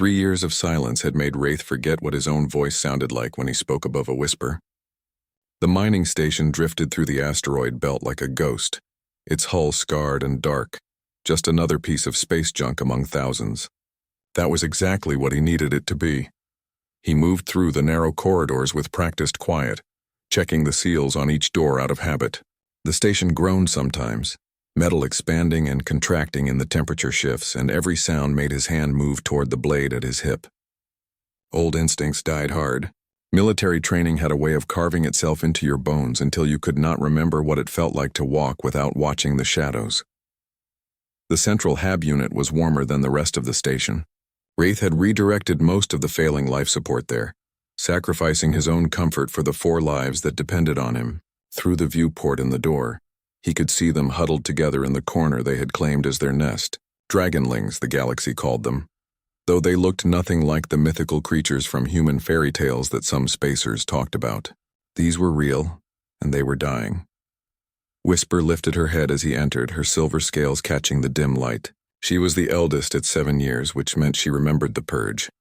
3 years of silence had made Wraith forget what his own voice sounded like when he spoke above a whisper. The mining station drifted through the asteroid belt like a ghost, its hull scarred and dark, just another piece of space junk among thousands. That was exactly what he needed it to be. He moved through the narrow corridors with practiced quiet, checking the seals on each door out of habit. The station groaned sometimes, metal expanding and contracting in the temperature shifts, and every sound made his hand move toward the blade at his hip. Old instincts died hard. Military training had a way of carving itself into your bones until you could not remember what it felt like to walk without watching the shadows. The central hab unit was warmer than the rest of the station. Wraith had redirected most of the failing life support there, sacrificing his own comfort for the 4 lives that depended on him. Through the viewport in the door, he could see them huddled together in the corner they had claimed as their nest. Dragonlings, the galaxy called them, though they looked nothing like the mythical creatures from human fairy tales that some spacers talked about. These were real, and they were dying. Whisper lifted her head as he entered, her silver scales catching the dim light. She was the eldest at 7 years, which meant she remembered the purge.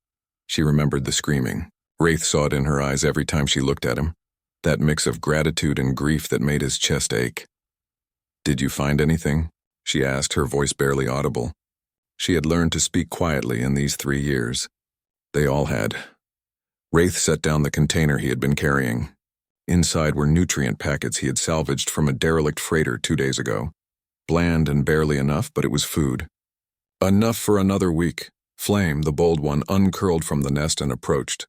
She remembered the screaming. Wraith saw it in her eyes every time she looked at him, that mix of gratitude and grief that made his chest ache. "Did you find anything?" she asked, her voice barely audible. She had learned to speak quietly in these 3 years. They all had. Wraith set down the container he had been carrying. Inside were nutrient packets he had salvaged from a derelict freighter 2 days ago. Bland and barely enough, but it was food. Enough for another week. Flame, the bold one, uncurled from the nest and approached.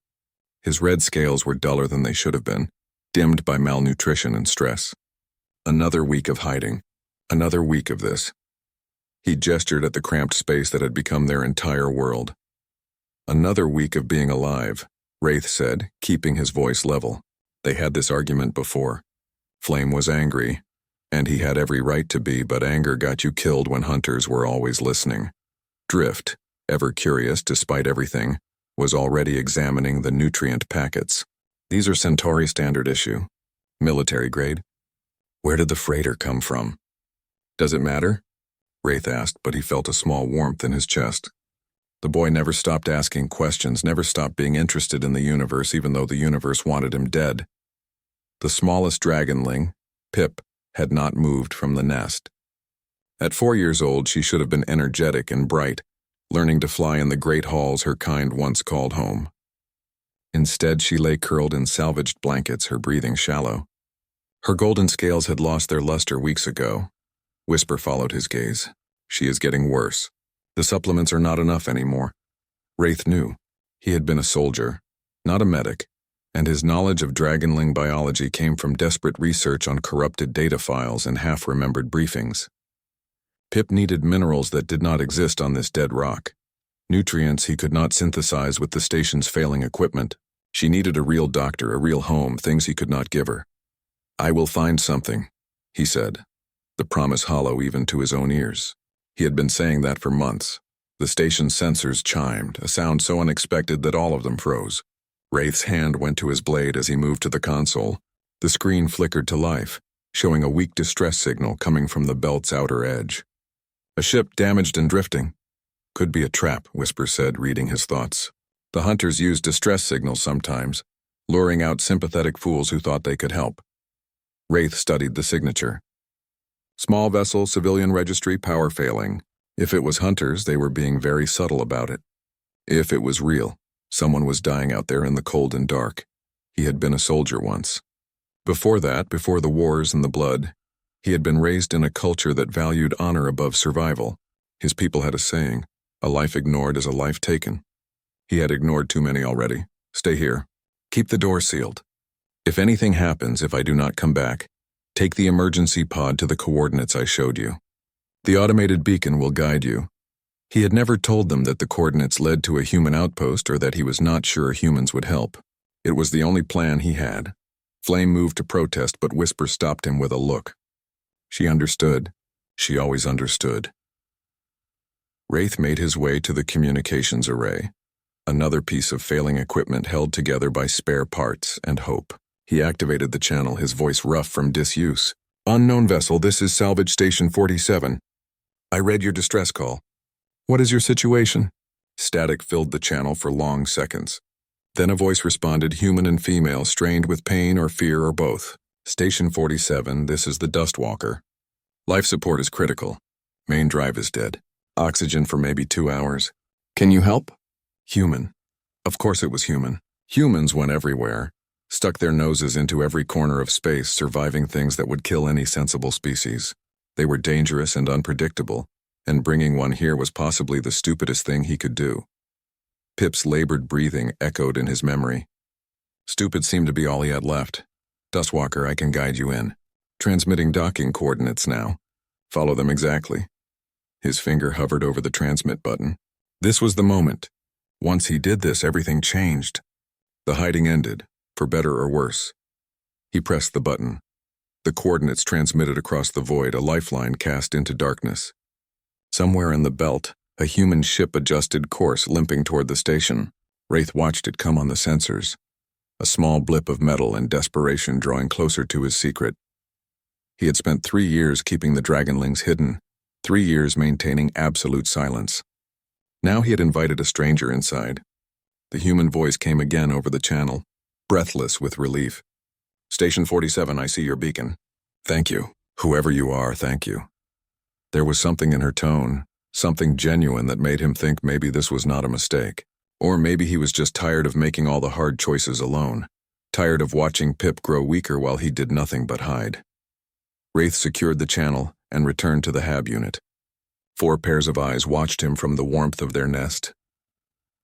His red scales were duller than they should have been, dimmed by malnutrition and stress. Another week of hiding. Another week of this. He gestured at the cramped space that had become their entire world. "Another week of being alive," Wraith said, keeping his voice level. They had this argument before. Flame was angry, and he had every right to be, but anger got you killed when hunters were always listening. Drift, ever curious despite everything, was already examining the nutrient packets. "These are Centauri standard issue. Military grade." "Where did the freighter come from?" "Does it matter?" Wraith asked, but he felt a small warmth in his chest. The boy never stopped asking questions, never stopped being interested in the universe, even though the universe wanted him dead. The smallest dragonling, Pip, had not moved from the nest. At 4 years old, she should have been energetic and bright, learning to fly in the great halls her kind once called home. Instead, she lay curled in salvaged blankets, her breathing shallow. Her golden scales had lost their luster weeks ago. Whisper followed his gaze. "She is getting worse. The supplements are not enough anymore." Wraith knew. He had been a soldier, not a medic, and his knowledge of Dragonling biology came from desperate research on corrupted data files and half-remembered briefings. Pip needed minerals that did not exist on this dead rock. Nutrients he could not synthesize with the station's failing equipment. She needed a real doctor, a real home, things he could not give her. "I will find something," he said, the promise hollow even to his own ears. He had been saying that for months. The station's sensors chimed, a sound so unexpected that all of them froze. Wraith's hand went to his blade as he moved to the console. The screen flickered to life, showing a weak distress signal coming from the belt's outer edge. "A ship damaged and drifting." "Could be a trap," Whisper said, reading his thoughts. "The hunters used distress signals sometimes, luring out sympathetic fools who thought they could help." Wraith studied the signature. "Small vessel, civilian registry, power failing." If it was hunters, they were being very subtle about it. If it was real, someone was dying out there in the cold and dark. He had been a soldier once. Before that, before the wars and the blood, he had been raised in a culture that valued honor above survival. His people had a saying, "A life ignored is a life taken." He had ignored too many already. "Stay here. Keep the door sealed. If anything happens, if I do not come back, take the emergency pod to the coordinates I showed you. The automated beacon will guide you." He had never told them that the coordinates led to a human outpost or that he was not sure humans would help. It was the only plan he had. Flame moved to protest, but Whisper stopped him with a look. She understood. She always understood. Wraith made his way to the communications array, another piece of failing equipment held together by spare parts and hope. He activated the channel, his voice rough from disuse. "Unknown vessel, this is Salvage Station 47. I read your distress call. What is your situation?" Static filled the channel for long seconds. Then a voice responded, human and female, strained with pain or fear or both. Station 47, this is the Dustwalker. Life support is critical. Main drive is dead. Oxygen for maybe 2 hours. Can you help? Human. Of course it was human. Humans went everywhere, stuck their noses into every corner of space, surviving things that would kill any sensible species. They were dangerous and unpredictable, and bringing one here was possibly the stupidest thing he could do. Pip's labored breathing echoed in his memory. Stupid seemed to be all he had left. Dustwalker, I can guide you in. Transmitting docking coordinates now. Follow them exactly. His finger hovered over the transmit button. This was the moment. Once he did this, everything changed. The hiding ended, for better or worse. He pressed the button. The coordinates transmitted across the void, a lifeline cast into darkness. Somewhere in the belt, a human ship adjusted course, limping toward the station. Wraith watched it come on the sensors. A small blip of metal and desperation drawing closer to his secret. He had spent 3 years keeping the Dragonlings hidden, 3 years maintaining absolute silence. Now he had invited a stranger inside. The human voice came again over the channel, breathless with relief. Station 47, I see your beacon. Thank you. Whoever you are, thank you. There was something in her tone, something genuine that made him think maybe this was not a mistake. Or maybe he was just tired of making all the hard choices alone, tired of watching Pip grow weaker while he did nothing but hide. Wraith secured the channel and returned to the HAB unit. 4 pairs of eyes watched him from the warmth of their nest.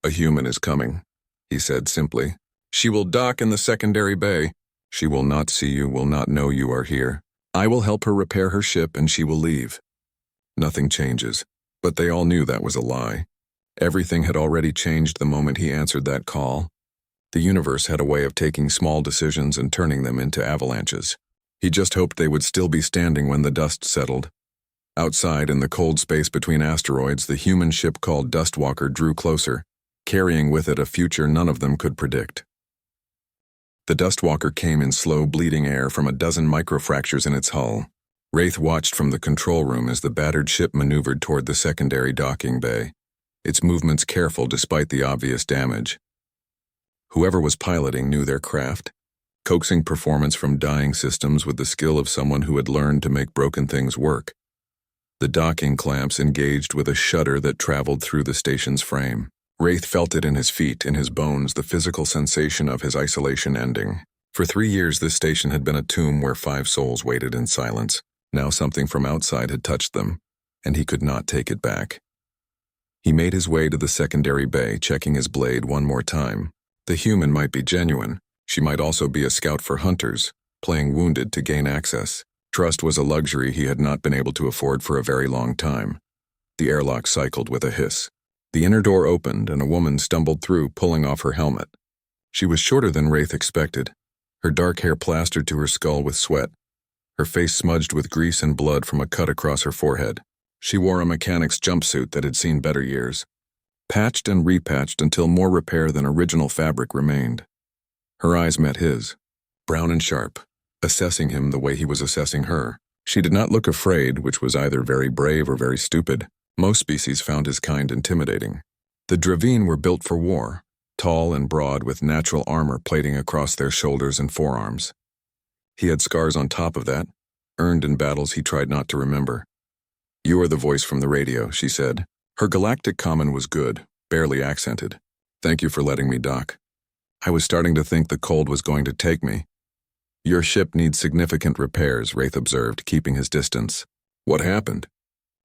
A human is coming, he said simply. She will dock in the secondary bay. She will not see you, will not know you are here. I will help her repair her ship and she will leave. Nothing changes, but they all knew that was a lie. Everything had already changed the moment he answered that call. The universe had a way of taking small decisions and turning them into avalanches. He just hoped they would still be standing when the dust settled. Outside, in the cold space between asteroids, the human ship called Dustwalker drew closer, carrying with it a future none of them could predict. The Dustwalker came in slow, bleeding air from a dozen microfractures in its hull. Wraith watched from the control room as the battered ship maneuvered toward the secondary docking bay, its movements careful despite the obvious damage. Whoever was piloting knew their craft, coaxing performance from dying systems with the skill of someone who had learned to make broken things work. The docking clamps engaged with a shudder that traveled through the station's frame. Wraith felt it in his feet, in his bones, the physical sensation of his isolation ending. For 3 years this station had been a tomb where 5 souls waited in silence. Now something from outside had touched them, and he could not take it back. He made his way to the secondary bay, checking his blade one more time. The human might be genuine. She might also be a scout for hunters, playing wounded to gain access. Trust was a luxury he had not been able to afford for a very long time. The airlock cycled with a hiss. The inner door opened and a woman stumbled through, pulling off her helmet. She was shorter than Wraith expected, her dark hair plastered to her skull with sweat, her face smudged with grease and blood from a cut across her forehead. She wore a mechanic's jumpsuit that had seen better years, patched and repatched until more repair than original fabric remained. Her eyes met his, brown and sharp, assessing him the way he was assessing her. She did not look afraid, which was either very brave or very stupid. Most species found his kind intimidating. The Draveen were built for war, tall and broad with natural armor plating across their shoulders and forearms. He had scars on top of that, earned in battles he tried not to remember. You are the voice from the radio, she said. Her galactic common was good, barely accented. Thank you for letting me dock. I was starting to think the cold was going to take me. Your ship needs significant repairs, Wraith observed, keeping his distance. What happened?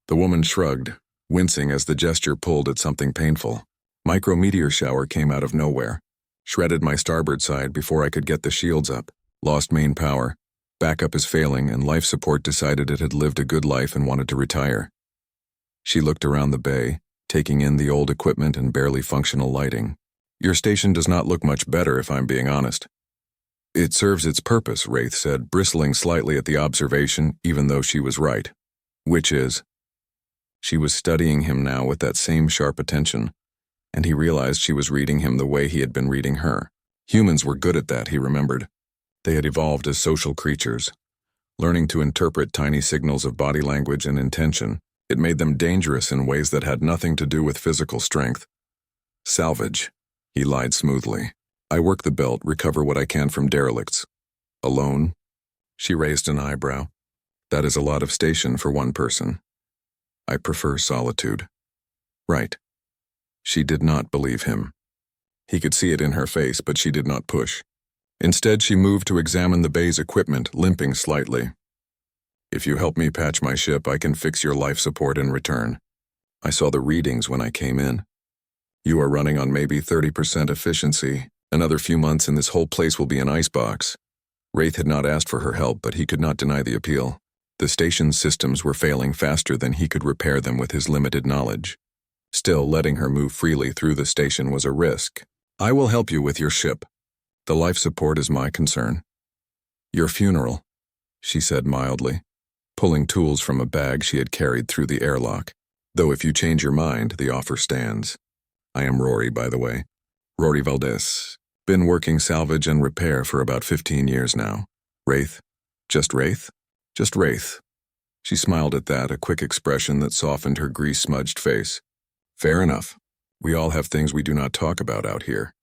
The woman shrugged, wincing as the gesture pulled at something painful. Micrometeor shower came out of nowhere, shredded my starboard side before I could get the shields up. Lost main power, backup is failing, and life support decided it had lived a good life and wanted to retire. She looked around the bay, taking in the old equipment and barely functional lighting. Your station does not look much better, if I'm being honest. It serves its purpose, Wraith said, bristling slightly at the observation, even though she was right. Which is? She was studying him now with that same sharp attention, and he realized she was reading him the way he had been reading her. Humans were good at that, he remembered. They had evolved as social creatures, learning to interpret tiny signals of body language and intention. It made them dangerous in ways that had nothing to do with physical strength. Salvage. He lied smoothly. I work the belt, recover what I can from derelicts. Alone? She raised an eyebrow. That is a lot of station for one person. I prefer solitude. Right. She did not believe him. He could see it in her face, but she did not push. Instead, she moved to examine the bay's equipment, limping slightly. If you help me patch my ship, I can fix your life support in return. I saw the readings when I came in. You are running on maybe 30% efficiency. Another few months and this whole place will be an icebox. Wraith had not asked for her help, but he could not deny the appeal. The station's systems were failing faster than he could repair them with his limited knowledge. Still, letting her move freely through the station was a risk. I will help you with your ship. The life support is my concern. Your funeral, she said mildly, pulling tools from a bag she had carried through the airlock. Though if you change your mind, the offer stands. I am Rory, by the way. Rory Valdez. Been working salvage and repair for about 15 years now. Wraith? Just Wraith? Just Wraith. She smiled at that, a quick expression that softened her grease-smudged face. Fair enough. We all have things we do not talk about out here.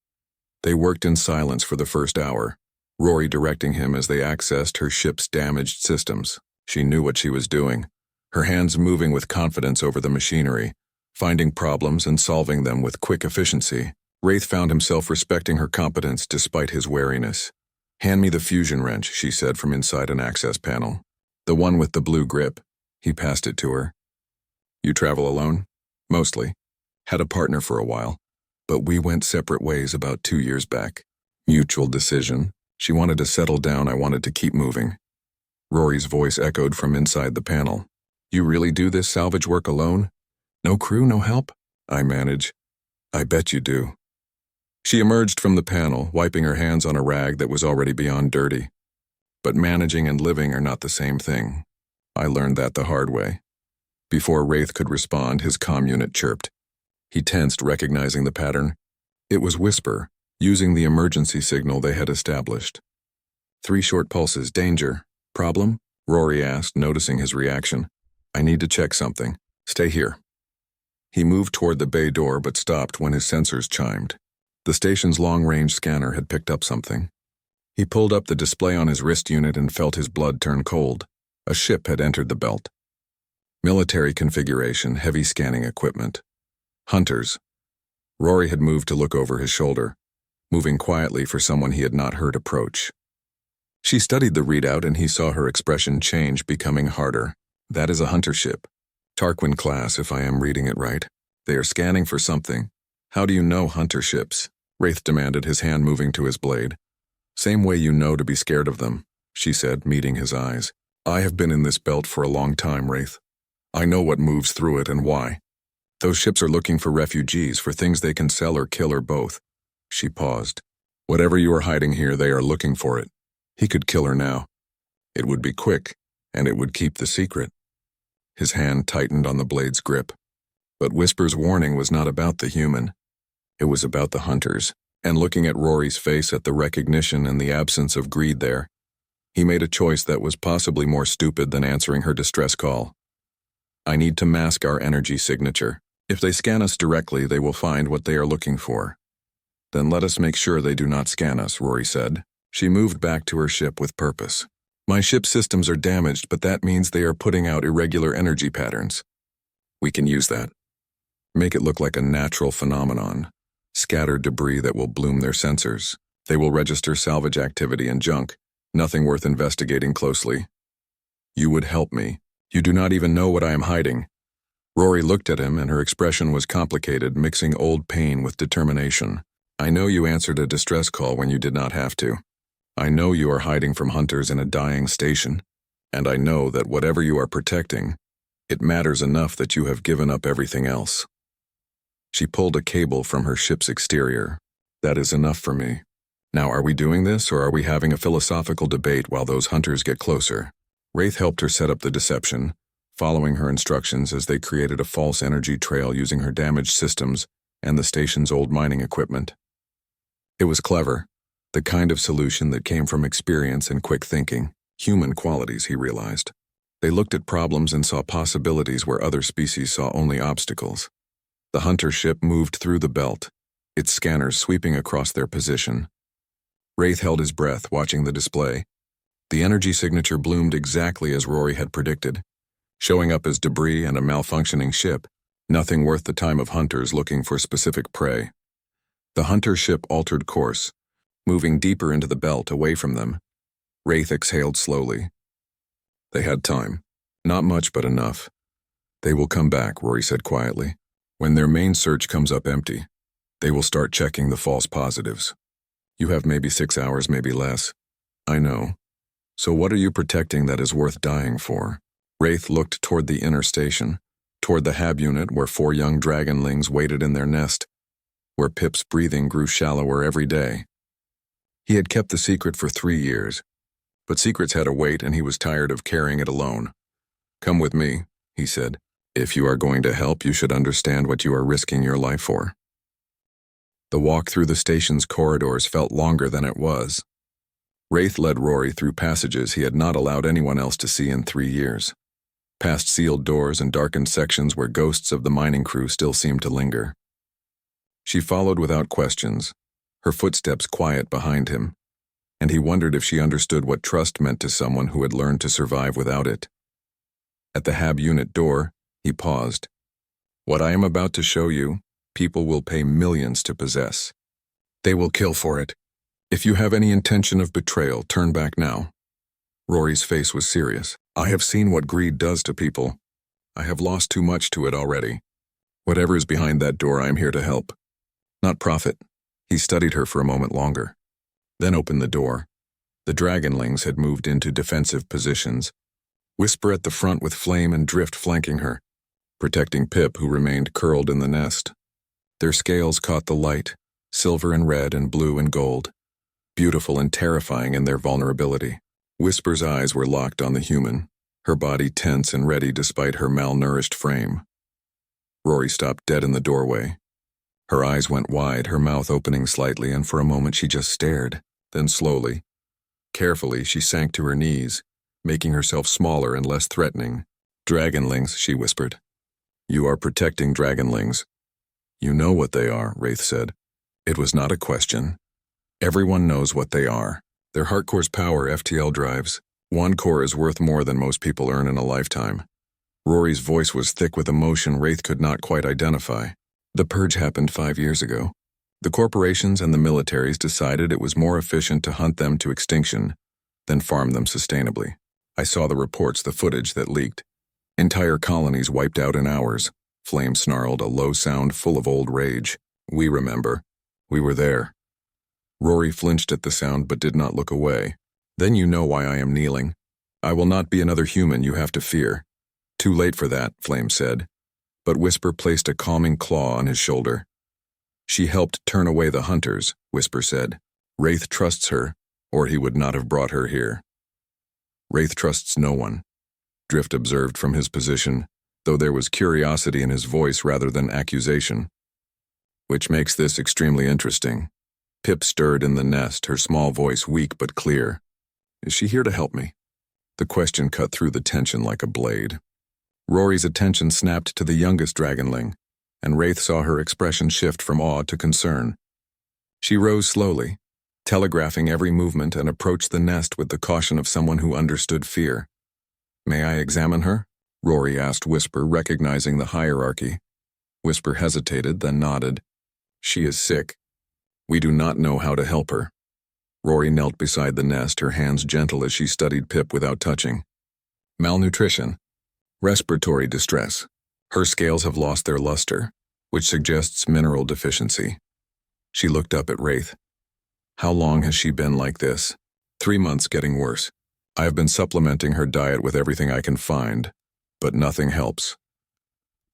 They worked in silence for the first hour, Rory directing him as they accessed her ship's damaged systems. She knew what she was doing, her hands moving with confidence over the machinery, finding problems and solving them with quick efficiency. Wraith found himself respecting her competence despite his wariness. Hand me the fusion wrench, she said from inside an access panel. The one with the blue grip. He passed it to her. You travel alone? Mostly. Had a partner for a while, but we went separate ways about 2 years back. Mutual decision. She wanted to settle down, I wanted to keep moving. Rory's voice echoed from inside the panel. You really do this salvage work alone? No crew, no help? I manage. I bet you do. She emerged from the panel, wiping her hands on a rag that was already beyond dirty. But managing and living are not the same thing. I learned that the hard way. Before Wraith could respond, his comm unit chirped. He tensed, recognizing the pattern. It was Whisper, using the emergency signal they had established. 3 short pulses, danger. Problem? Rory asked, noticing his reaction. I need to check something. Stay here. He moved toward the bay door but stopped when his sensors chimed. The station's long-range scanner had picked up something. He pulled up the display on his wrist unit and felt his blood turn cold. A ship had entered the belt. Military configuration, heavy scanning equipment. Hunters. Rory had moved to look over his shoulder, moving quietly for someone he had not heard approach. She studied the readout and he saw her expression change, becoming harder. That is a hunter ship. Tarquin class, if I am reading it right. They are scanning for something. How do you know hunter ships? Wraith demanded, his hand moving to his blade. Same way you know to be scared of them, she said, meeting his eyes. I have been in this belt for a long time, Wraith. I know what moves through it and why. Those ships are looking for refugees, for things they can sell or kill or both. She paused. Whatever you are hiding here, they are looking for it. He could kill her now. It would be quick, and it would keep the secret. His hand tightened on the blade's grip. But Whisper's warning was not about the human. It was about the hunters, and looking at Rory's face at the recognition and the absence of greed there, he made a choice that was possibly more stupid than answering her distress call. I need to mask our energy signature. If they scan us directly, they will find what they are looking for. Then let us make sure they do not scan us, Rory said. She moved back to her ship with purpose. My ship's systems are damaged, but that means they are putting out irregular energy patterns. We can use that. Make it look like a natural phenomenon. Scatter debris that will bloom their sensors. They will register salvage activity and junk. Nothing worth investigating closely. You would help me. You do not even know what I am hiding. Rory looked at him, and her expression was complicated, mixing old pain with determination. I know you answered a distress call when you did not have to. I know you are hiding from hunters in a dying station, and I know that whatever you are protecting, it matters enough that you have given up everything else. She pulled a cable from her ship's exterior. That is enough for me. Now, are we doing this, or are we having a philosophical debate while those hunters get closer? Wraith helped her set up the deception, following her instructions as they created a false energy trail using her damaged systems and the station's old mining equipment. It was clever, the kind of solution that came from experience and quick thinking, human qualities, he realized. They looked at problems and saw possibilities where other species saw only obstacles. The hunter ship moved through the belt, its scanners sweeping across their position. Wraith held his breath, watching the display. The energy signature bloomed exactly as Rory had predicted, showing up as debris and a malfunctioning ship, nothing worth the time of hunters looking for specific prey. The hunter ship altered course, moving deeper into the belt away from them. Wraith exhaled slowly. They had time. Not much, but enough. They will come back, Rory said quietly. When their main search comes up empty, they will start checking the false positives. You have maybe 6 hours, maybe less. I know. So what are you protecting that is worth dying for? Wraith looked toward the inner station, toward the hab unit where 4 young Dragonlings waited in their nest, where Pip's breathing grew shallower every day. He had kept the secret for 3 years, but secrets had a weight and he was tired of carrying it alone. Come with me, he said. If you are going to help, you should understand what you are risking your life for. The walk through the station's corridors felt longer than it was. Wraith led Rory through passages he had not allowed anyone else to see in 3 years, past sealed doors and darkened sections where ghosts of the mining crew still seemed to linger. She followed without questions, her footsteps quiet behind him, and he wondered if she understood what trust meant to someone who had learned to survive without it. At the hab unit door, he paused. What I am about to show you, people will pay millions to possess. They will kill for it. If you have any intention of betrayal, turn back now. Rory's face was serious. I have seen what greed does to people. I have lost too much to it already. Whatever is behind that door, I am here to help. Not profit. He studied her for a moment longer, then opened the door. The Dragonlings had moved into defensive positions, Whisper at the front with Flame and Drift flanking her, protecting Pip, who remained curled in the nest. Their scales caught the light, silver and red and blue and gold, beautiful and terrifying in their vulnerability. Whisper's eyes were locked on the human, her body tense and ready despite her malnourished frame. Rory stopped dead in the doorway. Her eyes went wide, her mouth opening slightly, and for a moment she just stared. Then slowly, carefully, she sank to her knees, making herself smaller and less threatening. Dragonlings, she whispered. You are protecting Dragonlings. You know what they are, Wraith said. It was not a question. Everyone knows what they are. Their heart core's power FTL drives. One core is worth more than most people earn in a lifetime. Rory's voice was thick with emotion Wraith could not quite identify. The purge happened 5 years ago. The corporations and the militaries decided it was more efficient to hunt them to extinction than farm them sustainably. I saw the reports, the footage that leaked. Entire colonies wiped out in hours. Flame snarled, a low sound full of old rage. We remember. We were there. Rory flinched at the sound but did not look away. Then you know why I am kneeling. I will not be another human you have to fear. Too late for that, Flame said. But Whisper placed a calming claw on his shoulder. She helped turn away the hunters, Whisper said. Wraith trusts her, or he would not have brought her here. Wraith trusts no one, Drift observed from his position, though there was curiosity in his voice rather than accusation. Which makes this extremely interesting. Pip stirred in the nest, her small voice weak but clear. Is she here to help me? The question cut through the tension like a blade. Rory's attention snapped to the youngest Dragonling, and Wraith saw her expression shift from awe to concern. She rose slowly, telegraphing every movement, and approached the nest with the caution of someone who understood fear. May I examine her? Rory asked Whisper, recognizing the hierarchy. Whisper hesitated, then nodded. She is sick. We do not know how to help her. Rory knelt beside the nest, her hands gentle as she studied Pip without touching. Malnutrition. Respiratory distress. Her scales have lost their luster, which suggests mineral deficiency. She looked up at Wraith. How long has she been like this? 3 months, getting worse. I have been supplementing her diet with everything I can find, but nothing helps.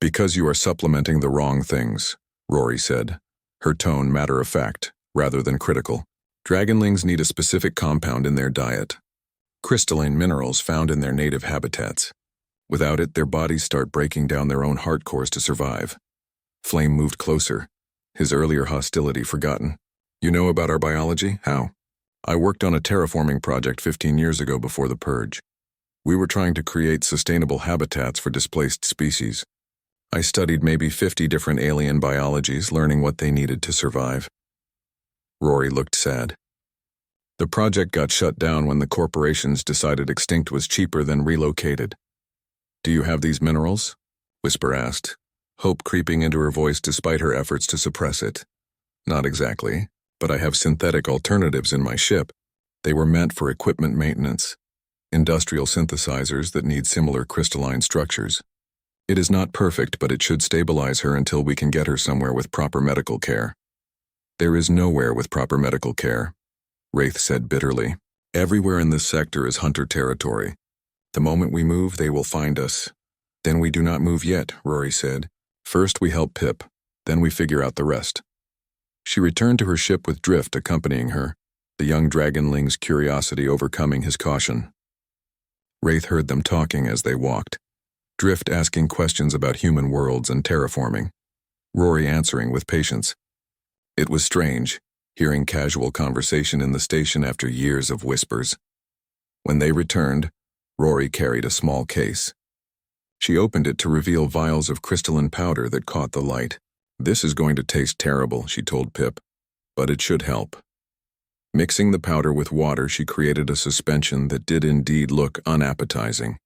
Because you are supplementing the wrong things, Rory said, her tone matter-of-fact rather than critical. Dragonlings need a specific compound in their diet, crystalline minerals found in their native habitats. Without it, their bodies start breaking down their own heart cores to survive. Flame moved closer, his earlier hostility forgotten. You know about our biology? How? I worked on a terraforming project 15 years ago before the purge. We were trying to create sustainable habitats for displaced species. I studied maybe 50 different alien biologies, learning what they needed to survive. Rory looked sad. The project got shut down when the corporations decided extinct was cheaper than relocated. Do you have these minerals? Whisper asked, hope creeping into her voice despite her efforts to suppress it. Not exactly, but I have synthetic alternatives in my ship. They were meant for equipment maintenance. Industrial synthesizers that need similar crystalline structures. It is not perfect, but it should stabilize her until we can get her somewhere with proper medical care. There is nowhere with proper medical care, Wraith said bitterly. Everywhere in this sector is hunter territory. The moment we move, they will find us. Then we do not move yet, Rory said. First we help Pip, then we figure out the rest. She returned to her ship with Drift accompanying her, the young Dragonling's curiosity overcoming his caution. Wraith heard them talking as they walked, Drift asking questions about human worlds and terraforming, Rory answering with patience. It was strange, hearing casual conversation in the station after years of whispers. When they returned, Rory carried a small case. She opened it to reveal vials of crystalline powder that caught the light. This is going to taste terrible, she told Pip, but it should help. Mixing the powder with water, she created a suspension that did indeed look unappetizing.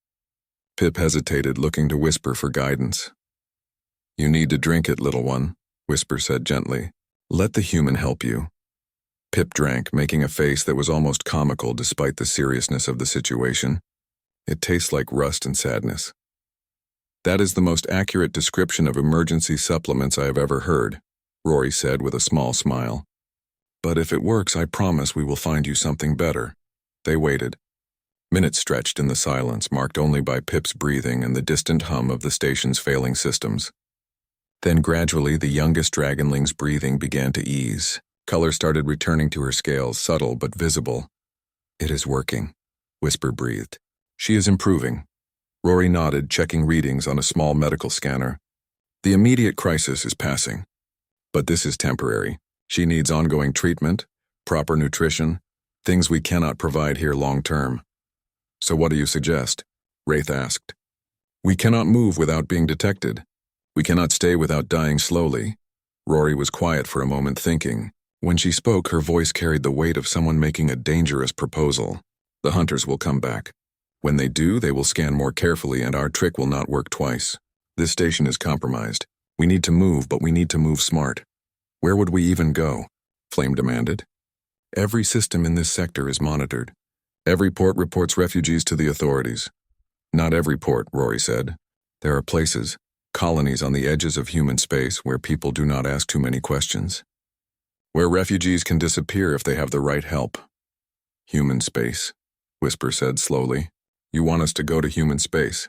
Pip hesitated, looking to Whisper for guidance. You need to drink it, little one, Whisper said gently. Let the human help you. Pip drank, making a face that was almost comical despite the seriousness of the situation. It tastes like rust and sadness. That is the most accurate description of emergency supplements I have ever heard, Rory said with a small smile. But if it works, I promise we will find you something better. They waited. Minutes stretched in the silence, marked only by Pip's breathing and the distant hum of the station's failing systems. Then gradually the youngest Dragonling's breathing began to ease. Color started returning to her scales, subtle but visible. It is working, Whisper breathed. She is improving. Rory nodded, checking readings on a small medical scanner. The immediate crisis is passing. But this is temporary. She needs ongoing treatment, proper nutrition, things we cannot provide here long term. So what do you suggest? Wraith asked. We cannot move without being detected. We cannot stay without dying slowly. Rory was quiet for a moment, thinking. When she spoke, her voice carried the weight of someone making a dangerous proposal. The hunters will come back. When they do, they will scan more carefully and our trick will not work twice. This station is compromised. We need to move, but we need to move smart. Where would we even go? Flame demanded. Every system in this sector is monitored. Every port reports refugees to the authorities. Not every port, Rory said. There are places, colonies on the edges of human space where people do not ask too many questions. Where refugees can disappear if they have the right help. Human space, Whisper said slowly. You want us to go to human space.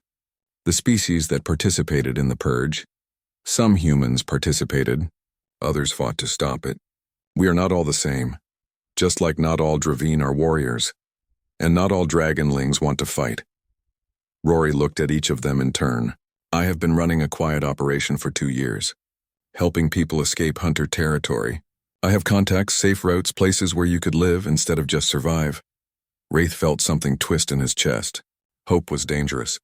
The species that participated in the purge. Some humans participated. Others fought to stop it. We are not all the same. Just like not all Dravine are warriors. And not all Dragonlings want to fight. Rory looked at each of them in turn. I have been running a quiet operation for 2 years. Helping people escape hunter territory. I have contacts, safe routes, places where you could live instead of just survive. Wraith felt something twist in his chest. Hope was dangerous.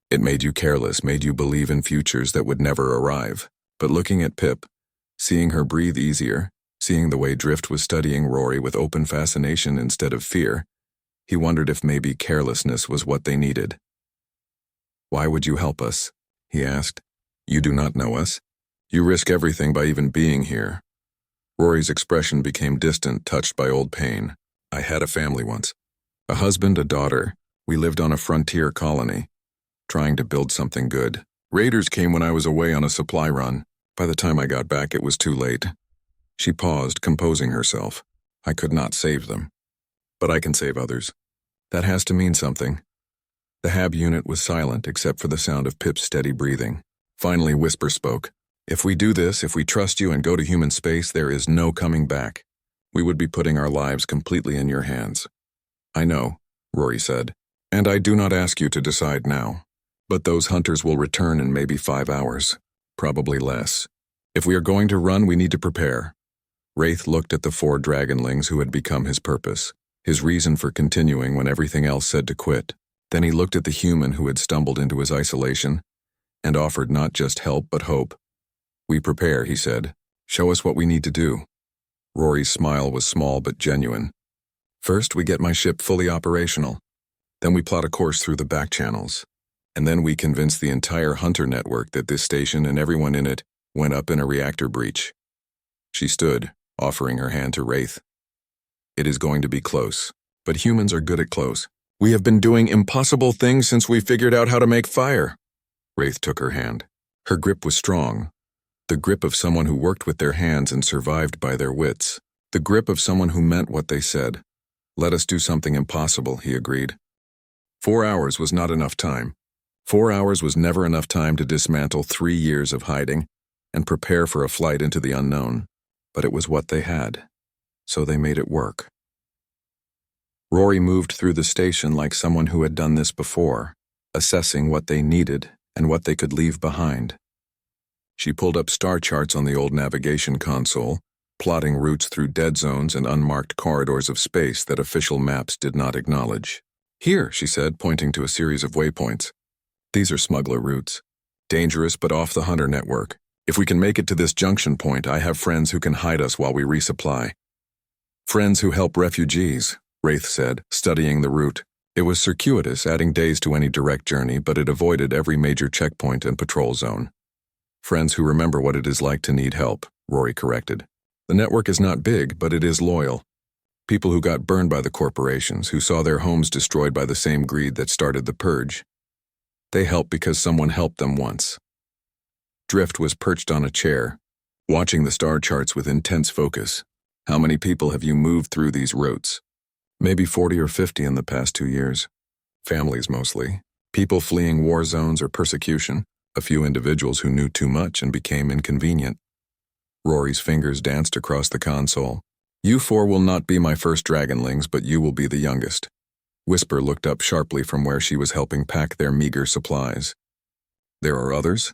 It made you careless, made you believe in futures that would never arrive. But looking at Pip, seeing her breathe easier, seeing the way Drift was studying Rory with open fascination instead of fear, he wondered if maybe carelessness was what they needed. Why would you help us? He asked. You do not know us. You risk everything by even being here. Rory's expression became distant, touched by old pain. I had a family once. A husband, a daughter. We lived on a frontier colony, trying to build something good. Raiders came when I was away on a supply run. By the time I got back, it was too late. She paused, composing herself. I could not save them. But I can save others. That has to mean something. The HAB unit was silent except for the sound of Pip's steady breathing. Finally, Whisper spoke. If we do this, if we trust you and go to human space, there is no coming back. We would be putting our lives completely in your hands. I know, Rory said. And I do not ask you to decide now. But those hunters will return in maybe 5 hours. Probably less. If we are going to run, we need to prepare. Wraith looked at the 4 Dragonlings who had become his purpose, his reason for continuing when everything else said to quit. Then he looked at the human who had stumbled into his isolation. and offered not just help but hope. "We prepare," he said. "Show us what we need to do." Rory's smile was small but genuine. "First, we get my ship fully operational. Then we plot a course through the back channels. And then we convince the entire Hunter network that this station and everyone in it went up in a reactor breach." She stood, offering her hand to Wraith. "It is going to be close, but humans are good at close. We have been doing impossible things since we figured out how to make fire." Wraith took her hand. Her grip was strong, the grip of someone who worked with their hands and survived by their wits, the grip of someone who meant what they said. "Let us do something impossible," he agreed. 4 hours was not enough time. 4 hours was never enough time to dismantle 3 years of hiding and prepare for a flight into the unknown, but it was what they had, so they made it work. Rory moved through the station like someone who had done this before, assessing what they needed and what they could leave behind. She pulled up star charts on the old navigation console, plotting routes through dead zones and unmarked corridors of space that official maps did not acknowledge. "Here," she said, pointing to a series of waypoints. "These are smuggler routes. Dangerous but off the Hunter network. If we can make it to this junction point, I have friends who can hide us while we resupply." "Friends who help refugees," Wraith said, studying the route. It was circuitous, adding days to any direct journey, but it avoided every major checkpoint and patrol zone. "Friends who remember what it is like to need help," Rory corrected. "The network is not big, but it is loyal. People who got burned by the corporations, who saw their homes destroyed by the same greed that started the purge. They help because someone helped them once." Drift was perched on a chair, watching the star charts with intense focus. "How many people have you moved through these routes?" "Maybe 40 or 50 in the past 2 years. Families mostly. People fleeing war zones or persecution. A few individuals who knew too much and became inconvenient." Rory's fingers danced across the console. "You 4 will not be my first Dragonlings, but you will be the youngest." Whisper looked up sharply from where she was helping pack their meager supplies. "There are others?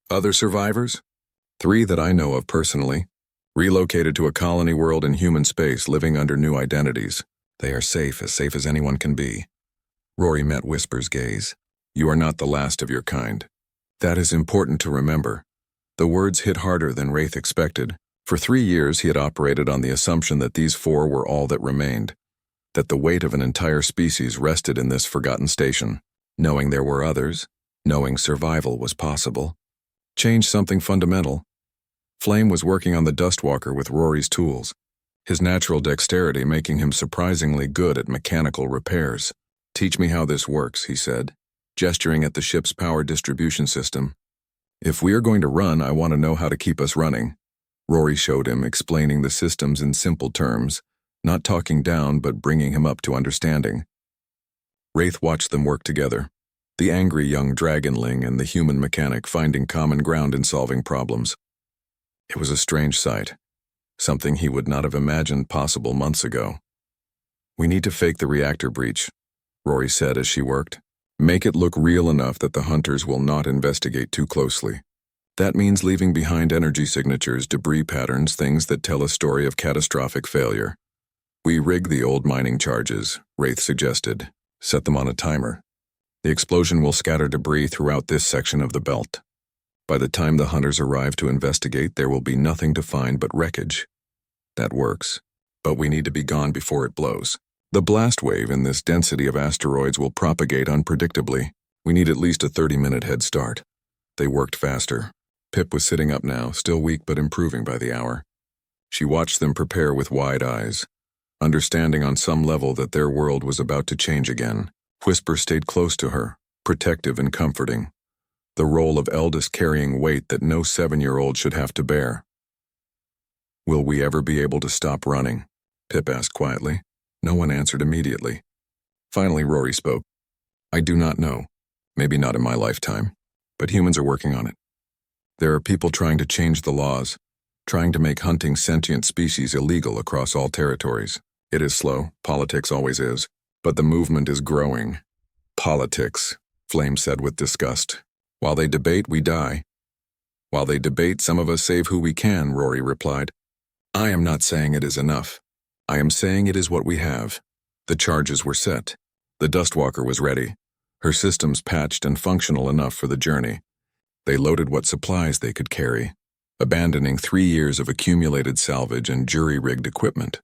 Other survivors?" "3 that I know of personally. Relocated to a colony world in human space, living under new identities. They are safe as anyone can be." Rory met Whisper's gaze. "You are not the last of your kind. That is important to remember." The words hit harder than Wraith expected. For 3 years he had operated on the assumption that these 4 were all that remained, that the weight of an entire species rested in this forgotten station. Knowing there were others, knowing survival was possible, changed something fundamental. Flame was working on the Dustwalker with Rory's tools, his natural dexterity making him surprisingly good at mechanical repairs. "Teach me how this works," he said, gesturing at the ship's power distribution system. "If we are going to run, I want to know how to keep us running." Rory showed him, explaining the systems in simple terms, not talking down but bringing him up to understanding. Wraith watched them work together, the angry young Dragonling and the human mechanic finding common ground in solving problems. It was a strange sight, something he would not have imagined possible months ago. "We need to fake the reactor breach," Rory said as she worked. "Make it look real enough that the Hunters will not investigate too closely. That means leaving behind energy signatures, debris patterns, things that tell a story of catastrophic failure." "We rig the old mining charges," Wraith suggested. "Set them on a timer. The explosion will scatter debris throughout this section of the belt. By the time the Hunters arrive to investigate, there will be nothing to find but wreckage." "That works, but we need to be gone before it blows. The blast wave in this density of asteroids will propagate unpredictably. We need at least a 30-minute head start." They worked faster. Pip was sitting up now, still weak but improving by the hour. She watched them prepare with wide eyes, understanding on some level that their world was about to change again. Whisper stayed close to her, protective and comforting, the role of eldest carrying weight that no 7-year-old should have to bear. "Will we ever be able to stop running?" Pip asked quietly. No one answered immediately. Finally, Rory spoke. "I do not know. Maybe not in my lifetime, but humans are working on it. There are people trying to change the laws, trying to make hunting sentient species illegal across all territories. It is slow, politics always is, but the movement is growing." "Politics," Flame said with disgust. "While they debate, we die." "While they debate, some of us save who we can," Rory replied. "I am not saying it is enough. I am saying it is what we have." The charges were set. The Dustwalker was ready, her systems patched and functional enough for the journey. They loaded what supplies they could carry, abandoning 3 years of accumulated salvage and jury-rigged equipment.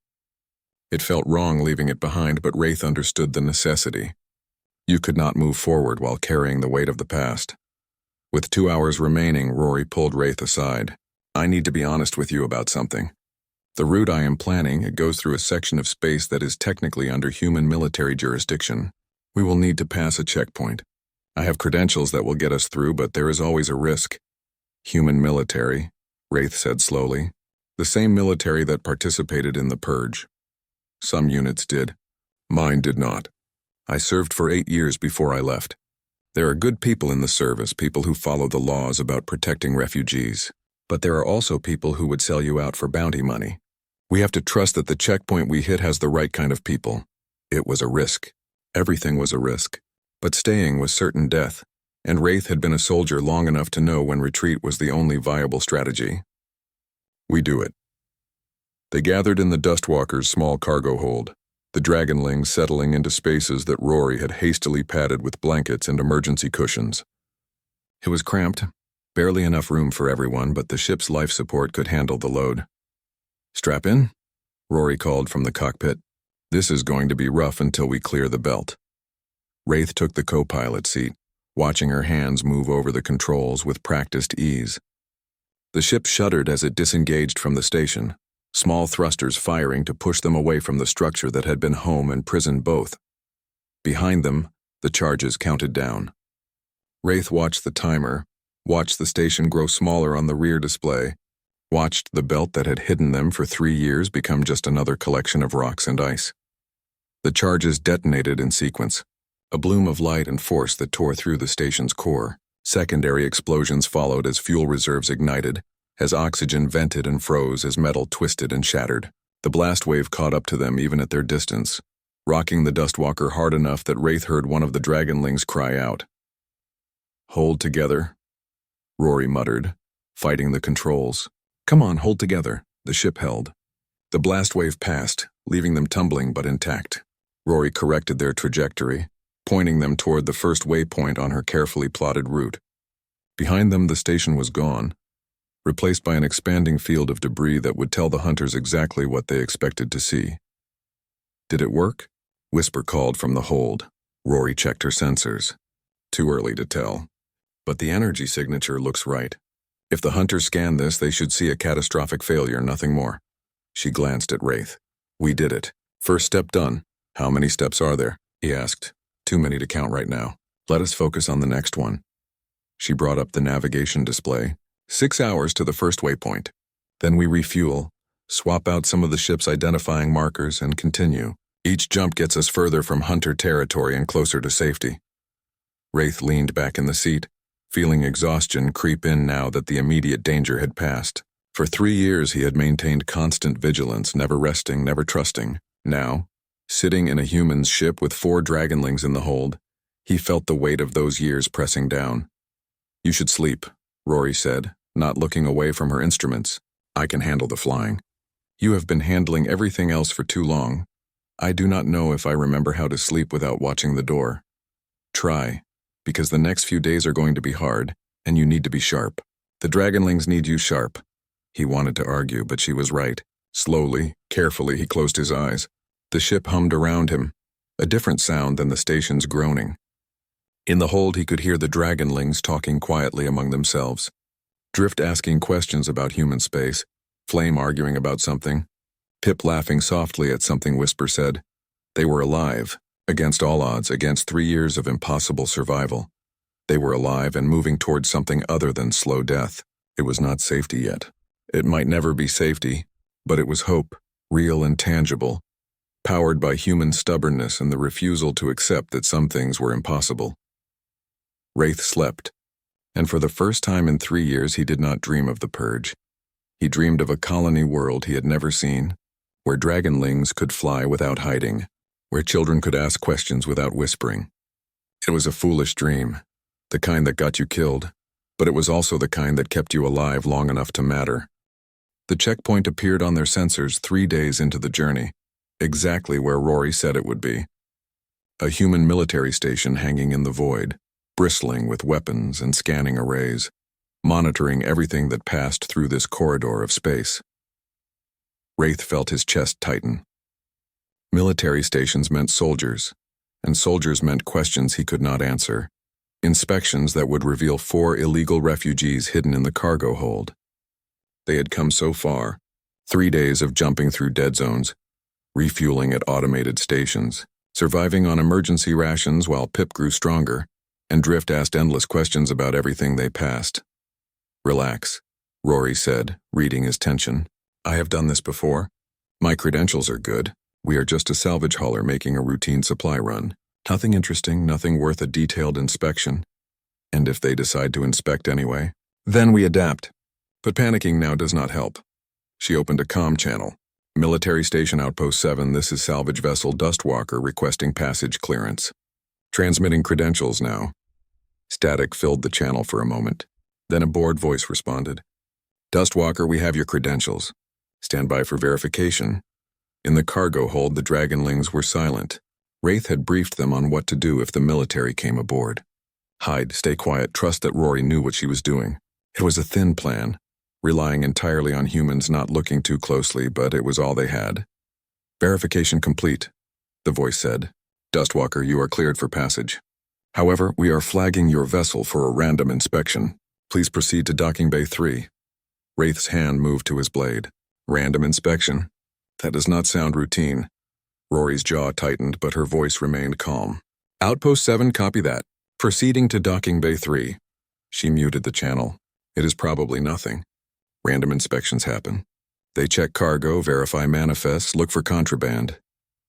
It felt wrong leaving it behind, but Wraith understood the necessity. You could not move forward while carrying the weight of the past. With 2 hours remaining, Rory pulled Wraith aside. I need to be honest with you about something. The route I am planning, it goes through a section of space that is technically under human military jurisdiction. We will need to pass a checkpoint. I have credentials that will get us through, but there is always a risk. Human military, Wraith said slowly. The same military that participated in the purge. Some units did. Mine did not. I served for 8 years before I left. There are good people in the service, people who follow the laws about protecting refugees. But there are also people who would sell you out for bounty money. We have to trust that the checkpoint we hit has the right kind of people. It was a risk. Everything was a risk. But staying was certain death, and Wraith had been a soldier long enough to know when retreat was the only viable strategy. We do it. They gathered in the Dustwalker's small cargo hold, the Dragonlings settling into spaces that Rory had hastily padded with blankets and emergency cushions. It was cramped, barely enough room for everyone, but the ship's life support could handle the load. Strap in, Rory called from the cockpit. This is going to be rough until we clear the belt. Wraith took the co-pilot seat, watching her hands move over the controls with practiced ease. The ship shuddered as it disengaged from the station, small thrusters firing to push them away from the structure that had been home and prison both. Behind them, the charges counted down. Wraith watched the timer, watched the station grow smaller on the rear display, watched the belt that had hidden them for 3 years become just another collection of rocks and ice. The charges detonated in sequence, a bloom of light and force that tore through the station's core. Secondary explosions followed as fuel reserves ignited, as oxygen vented and froze, as metal twisted and shattered. The blast wave caught up to them even at their distance, rocking the Dustwalker hard enough that Wraith heard one of the Dragonlings cry out. Hold together, Rory muttered, fighting the controls. Come on, hold together. The ship held. The blast wave passed, leaving them tumbling but intact. Rory corrected their trajectory, pointing them toward the first waypoint on her carefully plotted route. Behind them, the station was gone, replaced by an expanding field of debris that would tell the hunters exactly what they expected to see. Did it work? Whisper called from the hold. Rory checked her sensors. Too early to tell. But the energy signature looks right. If the hunters scan this, they should see a catastrophic failure, nothing more. She glanced at Wraith. We did it. First step done. How many steps are there? He asked. Too many to count right now. Let us focus on the next one. She brought up the navigation display. 6 hours to the first waypoint. Then we refuel, swap out some of the ship's identifying markers, and continue. Each jump gets us further from hunter territory and closer to safety. Wraith leaned back in the seat, feeling exhaustion creep in now that the immediate danger had passed. For 3 years he had maintained constant vigilance, never resting, never trusting. Now, sitting in a human's ship with 4 Dragonlings in the hold, he felt the weight of those years pressing down. You should sleep, Rory said, not looking away from her instruments. I can handle the flying. You have been handling everything else for too long. I do not know if I remember how to sleep without watching the door. Try, because the next few days are going to be hard, and you need to be sharp. The Dragonlings need you sharp. He wanted to argue, but she was right. Slowly, carefully, he closed his eyes. The ship hummed around him, a different sound than the station's groaning. In the hold, he could hear the Dragonlings talking quietly among themselves. Drift asking questions about human space, Flame arguing about something, Pip laughing softly at something Whisper said. They were alive, against all odds, against 3 years of impossible survival. They were alive and moving towards something other than slow death. It was not safety yet. It might never be safety, but it was hope, real and tangible, powered by human stubbornness and the refusal to accept that some things were impossible. Wraith slept, and for the first time in 3 years he did not dream of the purge. He dreamed of a colony world he had never seen, where Dragonlings could fly without hiding, where children could ask questions without whispering. It was a foolish dream, the kind that got you killed, but it was also the kind that kept you alive long enough to matter. The checkpoint appeared on their sensors 3 days into the journey, exactly where Rory said it would be. A human military station hanging in the void, bristling with weapons and scanning arrays. monitoring everything that passed through this corridor of space. Wraith felt his chest tighten. Military stations meant soldiers, and soldiers meant questions he could not answer. Inspections that would reveal 4 illegal refugees hidden in the cargo hold. They had come so far, 3 days of jumping through dead zones, refueling at automated stations, surviving on emergency rations while Pip grew stronger, and Drift asked endless questions about everything they passed. "Relax," Rory said, reading his tension. "I have done this before. My credentials are good. We are just a salvage hauler making a routine supply run. Nothing interesting, nothing worth a detailed inspection. And if they decide to inspect anyway, then we adapt. But panicking now does not help." She opened a comm channel. "Military Station Outpost 7, this is salvage vessel Dustwalker requesting passage clearance. Transmitting credentials now." Static filled the channel for a moment. Then a bored voice responded. "Dustwalker, we have your credentials. Stand by for verification." In the cargo hold, the Dragonlings were silent. Wraith had briefed them on what to do if the military came aboard. Hide, stay quiet, trust that Rory knew what she was doing. It was a thin plan, relying entirely on humans not looking too closely, but it was all they had. "Verification complete," the voice said. "Dustwalker, you are cleared for passage. However, we are flagging your vessel for a random inspection. Please proceed to docking bay 3. Wraith's hand moved to his blade. "Random inspection? That does not sound routine." Rory's jaw tightened, but her voice remained calm. "Outpost 7, copy that. Proceeding to docking bay 3. She muted the channel. "It is probably nothing. Random inspections happen. They check cargo, verify manifests, look for contraband."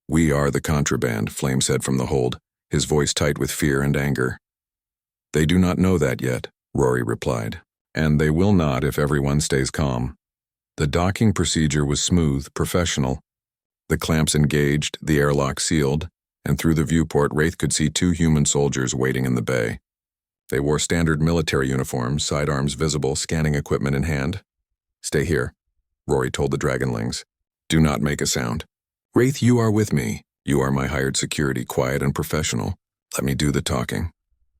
"We are the contraband," Flame said from the hold, his voice tight with fear and anger. "They do not know that yet," Rory replied. "And they will not if everyone stays calm." The docking procedure was smooth, professional. The clamps engaged, the airlock sealed, and through the viewport Wraith could see 2 human soldiers waiting in the bay. They wore standard military uniforms, sidearms visible, scanning equipment in hand. "Stay here," Rory told the Dragonlings. "Do not make a sound. Wraith, you are with me. You are my hired security, quiet and professional. Let me do the talking."